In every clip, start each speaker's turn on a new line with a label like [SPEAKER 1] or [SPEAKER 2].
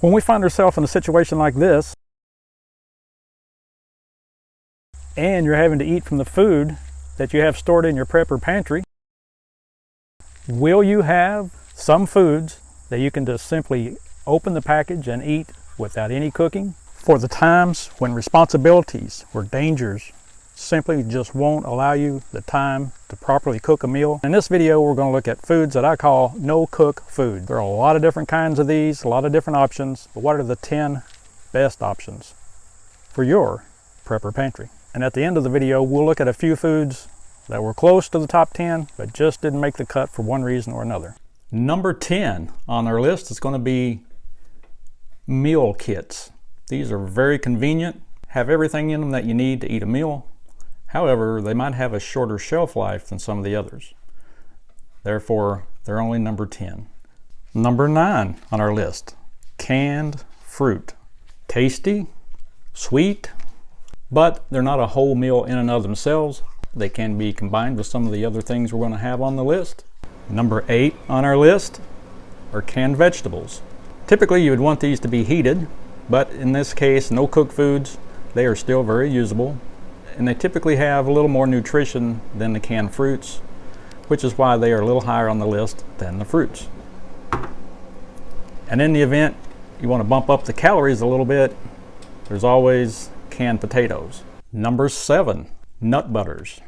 [SPEAKER 1] When we find ourselves in a situation like this, and you're having to eat from the food that you have stored in your prepper pantry, will you have some foods that you can just simply open the package and eat without any cooking? For the times when responsibilities or dangers simply just won't allow you the time to properly cook a meal. In this video, we're going to look at foods that I call no-cook food. There are a lot of different kinds of these, a lot of different options, but what are the 10 best options for your prepper pantry? And at the end of the video, we'll look at a few foods that were close to the top 10, but just didn't make the cut for one reason or another. Number 10 on our list is going to be meal kits. These are very convenient, have everything in them that you need to eat a meal. However, they might have a shorter shelf life than some of the others. Therefore, they're only number 10. Number 9 on our list, canned fruit. Tasty, sweet, but they're not a whole meal in and of themselves. They can be combined with some of the other things we're going to have on the list. Number 8 on our list are canned vegetables. Typically you would want these to be heated, but in this case, no cooked foods, they are still very usable, and they typically have a little more nutrition than the canned fruits, which is why they are a little higher on the list than the fruits. And in the event you want to bump up the calories a little bit, there's always canned potatoes. Number 7, nut butters.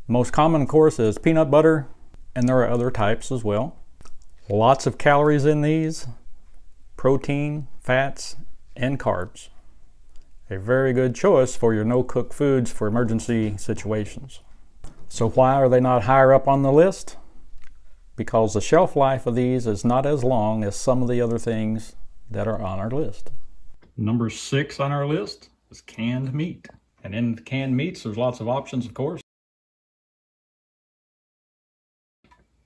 [SPEAKER 1] Most common, of course, is peanut butter, and there are other types as well. Lots of calories in these, protein, fats, and carbs. A very good choice for your no-cook foods for emergency situations. So why are they not higher up on the list? Because the shelf life of these is not as long as some of the other things that are on our list. Number 6 on our list is canned meat. And in the canned meats, there's lots of options, of course.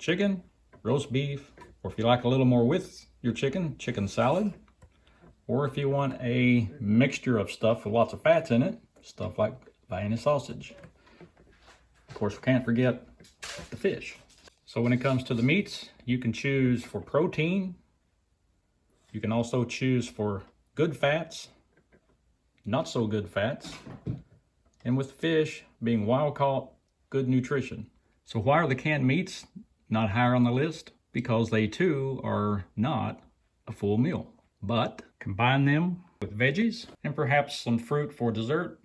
[SPEAKER 1] Chicken, roast beef, or if you like a little more with your chicken, chicken salad. Or if you want a mixture of stuff with lots of fats in it, stuff like Vienna sausage. Of course, we can't forget the fish. So when it comes to the meats, you can choose for protein. You can also choose for good fats, not so good fats, and with fish being wild caught, good nutrition. So why are the canned meats not higher on the list? Because they too are not a full meal. But combine them with veggies and perhaps some fruit for dessert,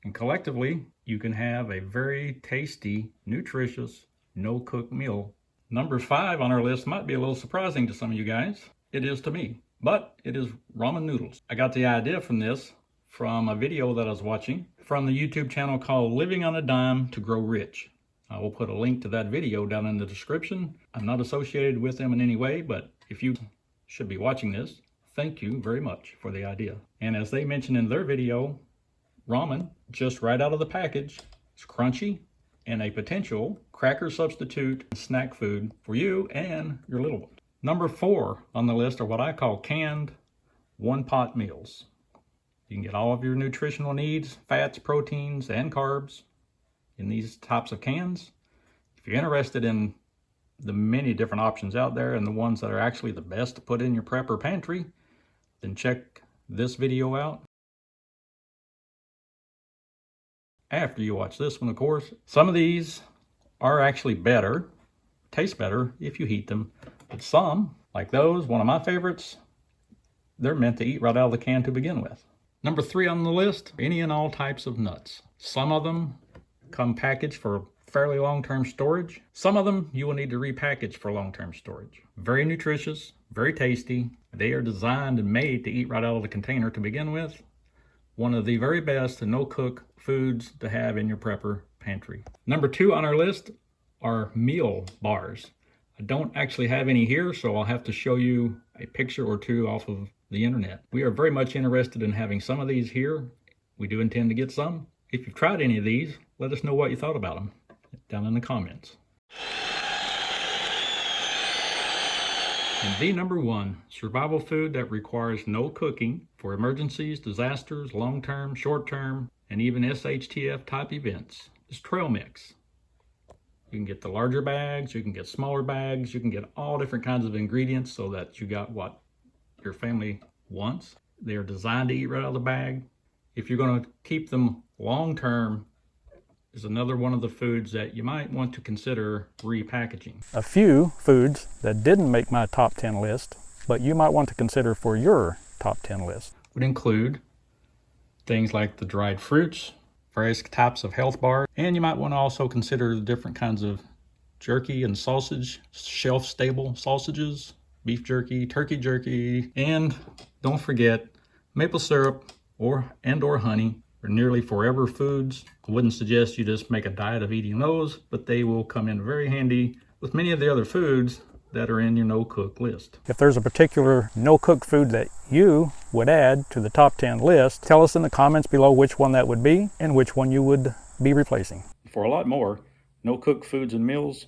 [SPEAKER 1] and collectively you can have a very tasty, nutritious, no-cook meal. Number 5 on our list might be a little surprising to some of you guys. It is to me, but it is ramen noodles. I got the idea from this from a video that I was watching from the YouTube channel called Living on a Dime to Grow Rich. I will put a link to that video down in the description. I'm not associated with them in any way, but if you should be watching this, thank you very much for the idea. And as they mentioned in their video, ramen, just right out of the package, is crunchy and a potential cracker substitute snack food for you and your little one. Number 4 on the list are what I call canned one-pot meals. You can get all of your nutritional needs, fats, proteins, and carbs in these types of cans. If you're interested in the many different options out there and the ones that are actually the best to put in your prepper pantry, then check this video out. After you watch this one, of course. Some of these are actually better, taste better if you heat them, but some, like those, one of my favorites, they're meant to eat right out of the can to begin with. Number 3 on the list, any and all types of nuts. Some of them come packaged for fairly long-term storage. Some of them you will need to repackage for long-term storage. Very nutritious, very tasty. They are designed and made to eat right out of the container to begin with. One of the very best no-cook foods to have in your prepper pantry. Number 2 on our list are meal bars. I don't actually have any here, so I'll have to show you a picture or two off of the internet. We are very much interested in having some of these here. We do intend to get some. If you've tried any of these, let us know what you thought about them down in the comments. And the number 1 survival food that requires no cooking for emergencies, disasters, long-term, short-term, and even SHTF type events is trail mix. You can get the larger bags, you can get smaller bags, you can get all different kinds of ingredients so that you got what your family once. They are designed to eat right out of the bag. If you're going to keep them long term, is another one of the foods that you might want to consider repackaging.
[SPEAKER 2] A few foods that didn't make my top 10 list, but you might want to consider for your top 10 list,
[SPEAKER 1] would include things like the dried fruits, various types of health bars, and you might want to also consider the different kinds of jerky and sausage, shelf-stable sausages, beef jerky, turkey jerky, and don't forget maple syrup or honey are nearly forever foods. I wouldn't suggest you just make a diet of eating those, but they will come in very handy with many of the other foods that are in your no-cook list.
[SPEAKER 2] If there's a particular no-cook food that you would add to the top 10 list, tell us in the comments below which one that would be and which one you would be replacing.
[SPEAKER 1] For a lot more no-cook foods and meals,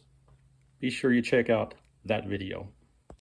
[SPEAKER 1] be sure you check out that video.